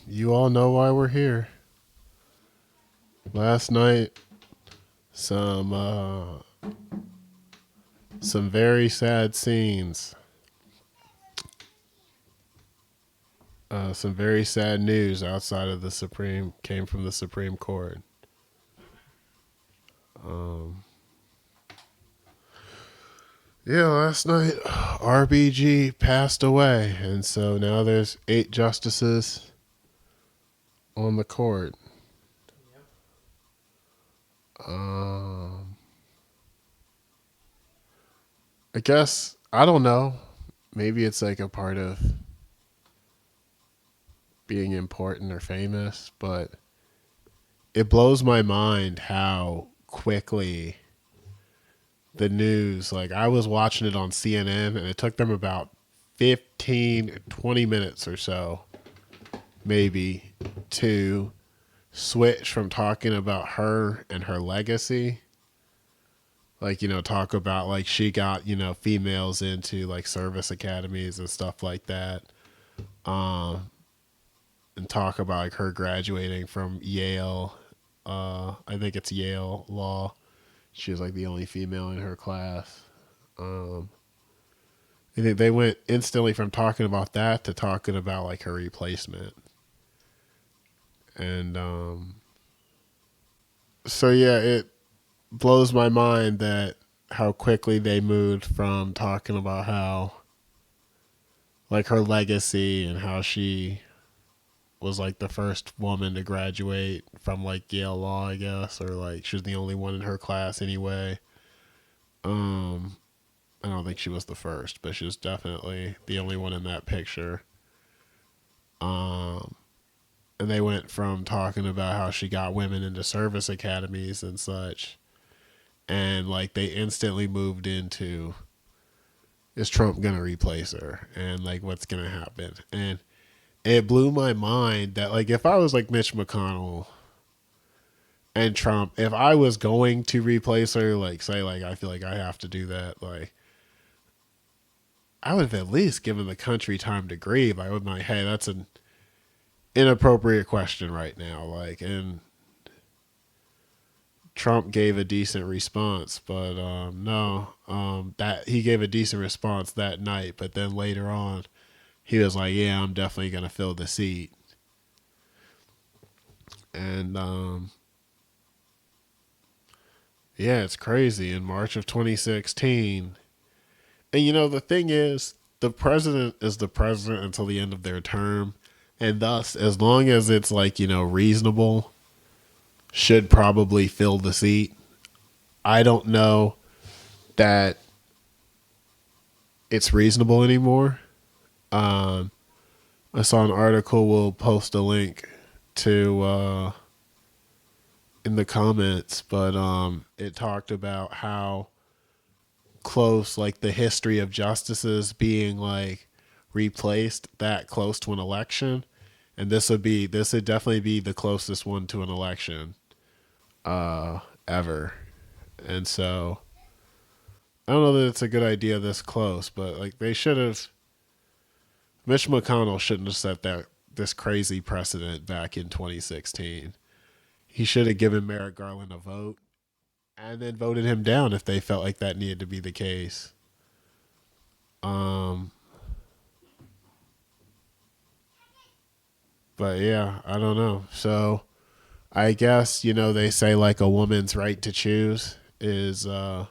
You all know why we're here. Last night, some some very sad scenes. Some very sad news outside of the Supreme came from the Supreme Court. Um, yeah, last night RBG passed away, and so now there's 8 justices on the court. Um, I guess I don't know. Maybe it's like a part of being important or famous, but it blows my mind how quickly the news, like I was watching it on CNN and it took them about 15, 20 minutes or so, maybe, to switch from talking about her and her legacy. Like, talk about like she got, females into like service academies and stuff like that. Um, and talk about like her graduating from Yale. I think it's Yale Law. She was like the only female in her class. Um, I think they went instantly from talking about that to talking about like her replacement. And so yeah, it blows my mind that how quickly they moved from talking about how like her legacy and how she was like the first woman to graduate from like Yale Law, I guess, or like she was the only one in her class anyway. Um, I don't think she was the first, but she was definitely the only one in that picture. Um, and they went from talking about how she got women into service academies and such, and like they instantly moved into, is Trump gonna replace her, and like what's gonna happen, and it blew my mind that like if I was like Mitch McConnell and Trump, if I was going to replace her, like say like I feel like I have to do that, like I would have at least given the country time to grieve. I would be like, hey, that's an inappropriate question right now, like, and Trump gave a decent response, but no, that he gave a decent response that night, but then later on, he was like, "Yeah, I'm definitely gonna fill the seat," and yeah, it's crazy. In March of 2016, and the thing is, the president is the president until the end of their term, and thus, as long as it's like reasonable, should probably fill the seat. I don't know that it's reasonable anymore. Um, I saw an article. We'll post a link to in the comments, but it talked about how close, like the history of justices being like replaced that close to an election, and this would definitely be the closest one to an election ever, and so I don't know that it's a good idea this close, but like they should have. Mitch McConnell shouldn't have set that this crazy precedent back in 2016. He should have given Merrick Garland a vote and then voted him down if they felt like that needed to be the case. Um, but yeah, I don't know. So I guess they say like a woman's right to choose is about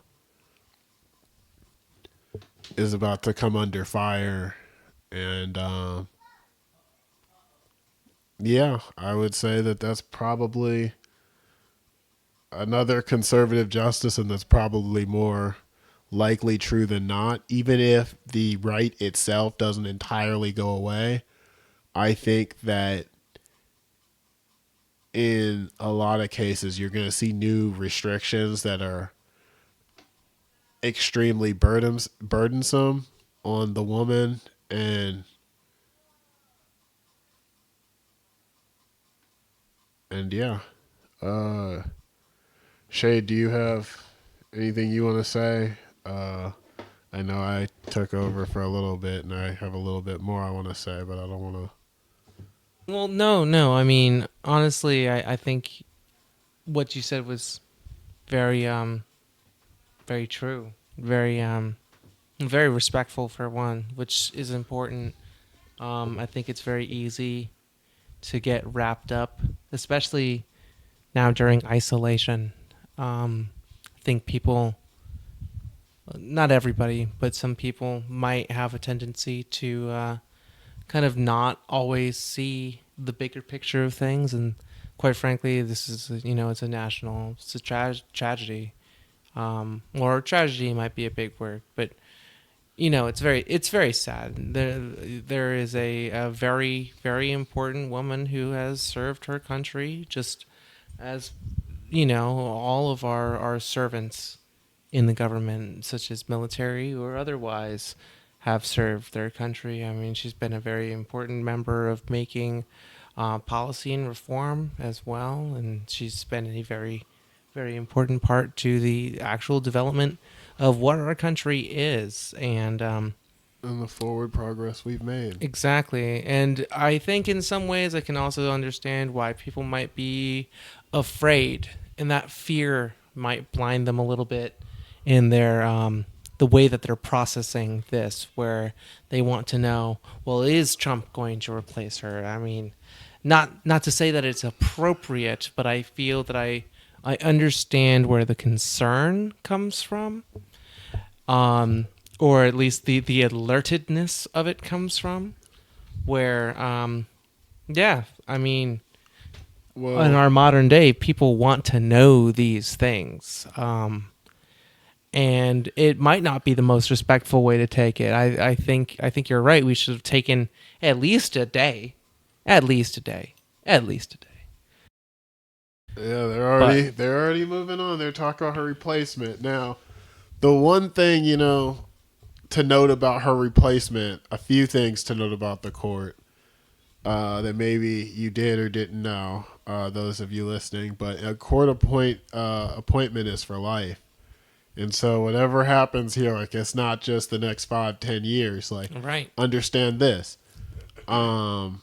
to come under fire, and yeah, I would say that that's probably another conservative justice, and that's probably more likely true than not. Even if the right itself doesn't entirely go away, I think that in a lot of cases you're going to see new restrictions that are extremely burdensome on the woman. And yeah, uh Shay, do you have anything you want to say? I know I took over for a little bit and I have a little bit more I want to say, but I don't want to. Well, no. I mean, honestly, I think what you said was very very true. Very respectful for one, which is important. I think it's very easy to get wrapped up, especially now during isolation. I think people, not everybody, but some people might have a tendency to kind of not always see the bigger picture of things. And quite frankly, this is, it's a national, it's a tragedy. Or tragedy might be a big word, but it's very sad. There is a very, very important woman who has served her country just as, all of our servants in the government, such as military or otherwise, have served their country. I mean, she's been a very important member of making policy and reform as well, and she's been a very, very important part to the actual development of what our country is. And And the forward progress we've made. exactly. And I think in some ways I can also understand why people might be afraid, and that fear might blind them a little bit in their the way that they're processing this, where they want to know, well, is Trump going to replace her? I mean, not to say that it's appropriate, but I feel that I understand where the concern comes from, or at least the alertedness of it comes from, where yeah, I mean, in Well, our modern day, people want to know these things, and it might not be the most respectful way to take it. I think you're right. We should have taken at least a day, at least a day, at least a day. yeah, But they're already moving on. They're talking about her replacement. Now, the one thing, to note about her replacement, a few things to note about the court that maybe you did or didn't know, those of you listening, but a appointment is for life. And so whatever happens here, like it's not just the next 5, 10 years. Like, right, understand this. Um,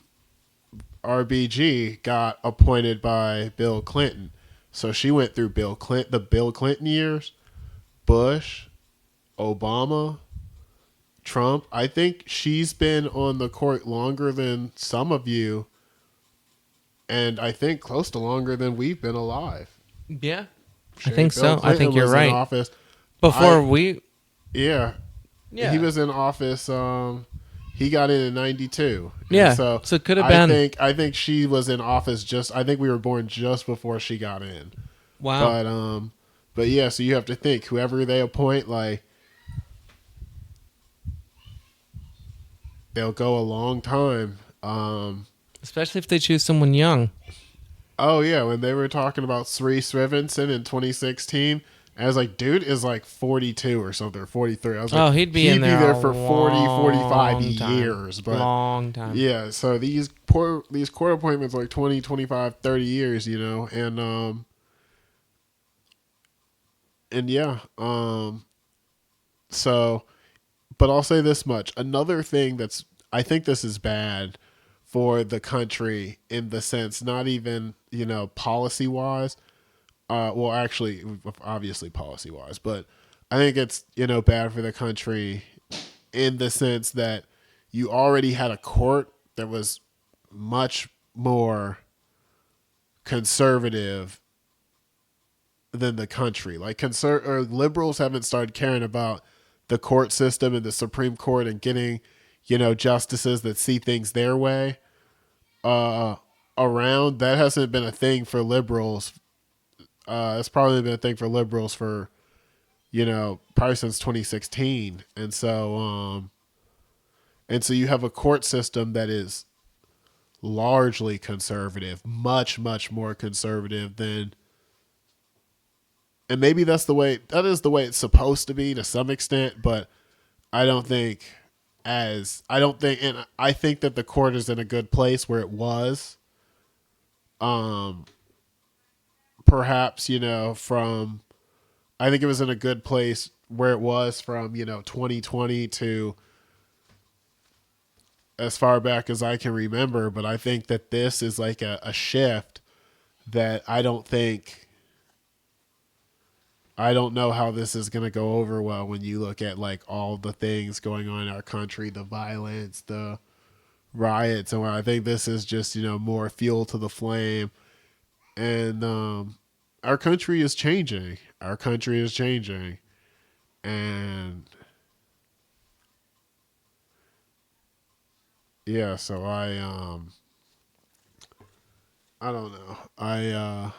RBG got appointed by Bill Clinton. So she went through the Bill Clinton years, Bush, Obama, Trump. I think she's been on the court longer than some of you, and I think close to longer than we've been alive. yeah, I Shay, think Bill so. I think Clinton you're was in right. office. Before I we, Yeah, he yeah, was in office. He got in '92, and yeah. so So it could have I been. think I think she was in office just. I think we were born just before she got in. Wow. But but yeah. So you have to think whoever they appoint, like they'll go a long time. Especially if they choose someone young. Oh yeah, when they were talking about Sri Srivanson in 2016, I was like, dude is like 42 or something, or 43. I was like, Oh, he'd be in he'd be there there a for 40, 45 long time. years. But Long time. yeah, so these court appointments like 20, 25, 30 years, and yeah, so but I'll say this much. Another thing that's I think this is bad for the country in the sense not even, policy wise. Well, actually, obviously policy wise, but I think it's bad for the country in the sense that you already had a court that was much more conservative than the country. Like or liberals haven't started caring about the court system and the Supreme Court and getting, justices that see things their way uh, around. That hasn't been a thing for liberals. It's probably been a thing for liberals for probably since 2016. And so you have a court system that is largely conservative, much, much more conservative than, and maybe that is the way it's supposed to be to some extent, but I don't think and I think that the court is in a good place where it was. Um, Perhaps, from, I think it was in a good place where it was from, 2020 to as far back as I can remember, but I think that this is like a shift that I don't know how this is going to go over well when you look at like all the things going on in our country, the violence, the riots, and I think this is just, more fuel to the flame. And our country is changing. Our country is changing. And yeah, so I don't know.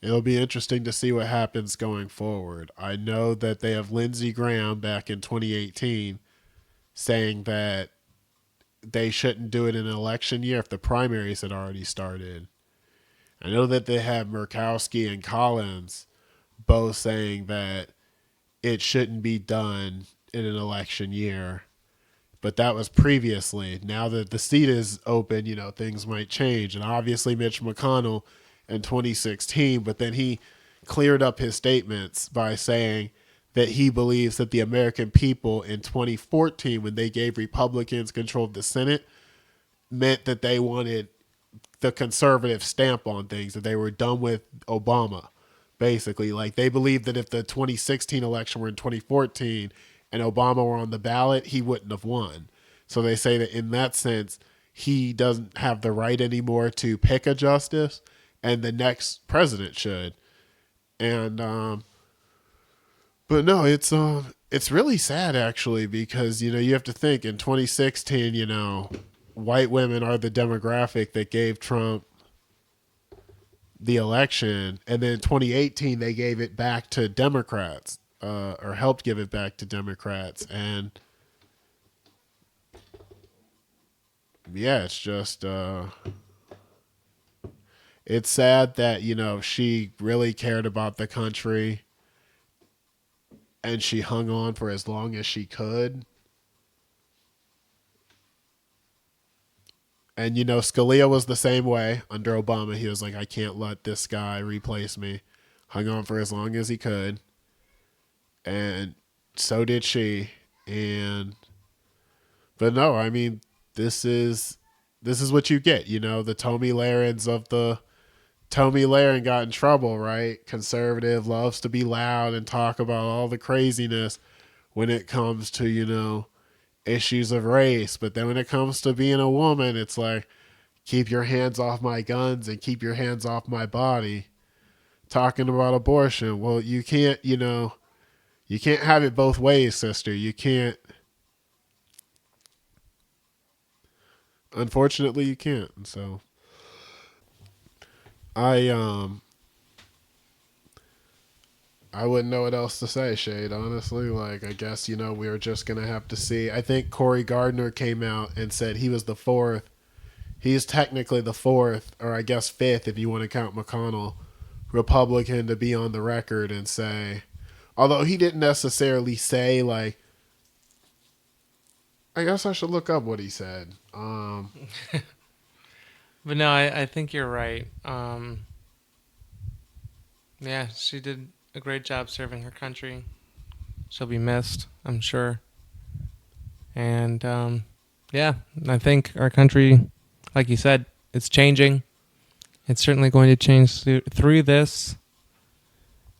It'll be interesting to see what happens going forward. I know that they have Lindsey Graham back in 2018 saying that they shouldn't do it in an election year if the primaries had already started. I know that they have Murkowski and Collins both saying that it shouldn't be done in an election year. But that was previously. Now that the seat is open, things might change. And obviously Mitch McConnell in 2016, but then he cleared up his statements by saying that he believes that the American people in 2014, when they gave Republicans control of the Senate, meant that they wanted the conservative stamp on things, that they were done with Obama. Basically, like they believed that if the 2016 election were in 2014 and Obama were on the ballot, he wouldn't have won. So they say that in that sense, he doesn't have the right anymore to pick a justice, and the next president should. And but no, it's really sad actually, because you have to think in 2016, white women are the demographic that gave Trump the election, and then in 2018 they gave it back to Democrats, or helped give it back to Democrats, and yeah, it's just it's sad that she really cared about the country, and she hung on for as long as she could. And Scalia was the same way under Obama. He was like, I can't let this guy replace me. Hung on for as long as he could. And so did she. And but no, I mean, this is what you get, the Tomi Lahrens of the Tomi Lahren got in trouble, right? Conservative, loves to be loud and talk about all the craziness when it comes to, issues of race. But then when it comes to being a woman, it's like, keep your hands off my guns and keep your hands off my body. Talking about abortion. Well, you can't, you can't have it both ways, sister. You can't. Unfortunately, you can't. And so I wouldn't know what else to say, Shade, honestly. Like, I guess, we're just going to have to see. I think Cory Gardner came out and said he was the fourth. He's technically the fourth, or I guess fifth if you want to count McConnell, Republican to be on the record and say, although he didn't necessarily say, like, I guess I should look up what he said. But no, I think you're right. Yeah, she did a great job serving her country. She'll be missed, I'm sure. And yeah, I think our country, like you said, it's changing. It's certainly going to change through this.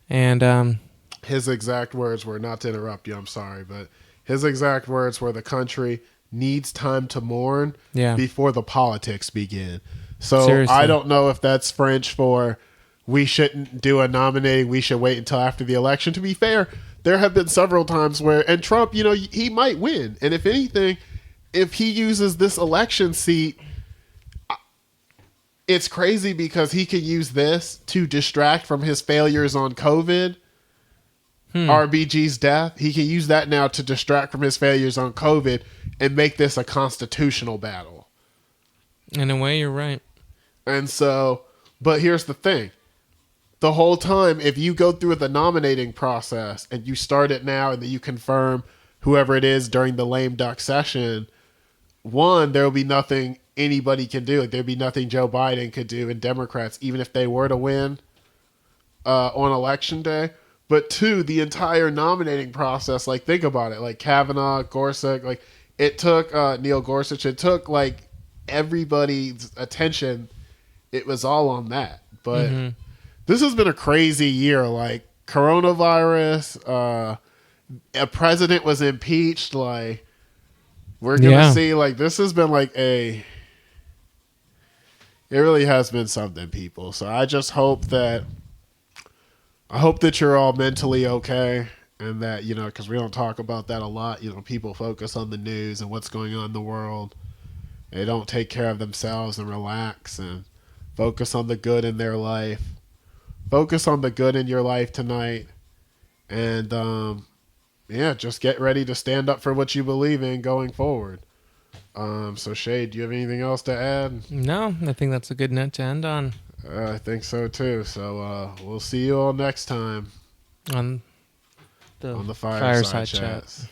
And his exact words were, not to interrupt you, I'm sorry, but his exact words were, the country needs time to mourn before the politics begin. So seriously. I don't know if that's French for we shouldn't do a nominating, we should wait until after the election. To be fair, there have been several times where, and Trump, he might win. And if anything, if he uses this election seat, it's crazy because he could use this to distract from his failures on COVID. RBG's death. He can use that now to distract from his failures on COVID and make this a constitutional battle. In a way, you're right. And so, but here's the thing. The whole time, if you go through the nominating process and you start it now and then you confirm whoever it is during the lame duck session, one, there will be nothing anybody can do. There'll be nothing Joe Biden could do, and Democrats, even if they were to win on election day. but two, the entire nominating process. Like, think about it. Like Kavanaugh, Gorsuch. Like, it took Neil Gorsuch. It took like everybody's attention. It was all on that. But Mm-hmm. this has been a crazy year. Like coronavirus. A president was impeached. Like, we're gonna Yeah. see. Like, this has been like a. It really has been something, people. So I just hope that you're all mentally okay, and that, because we don't talk about that a lot. People focus on the news and what's going on in the world. They don't take care of themselves and relax and focus on the good in their life. Focus on the good in your life tonight, and yeah, just get ready to stand up for what you believe in going forward. So Shay, do you have anything else to add? No, I think that's a good note to end on. I think so too. So we'll see you all next time On the on the Fireside Fireside Chat. Chats.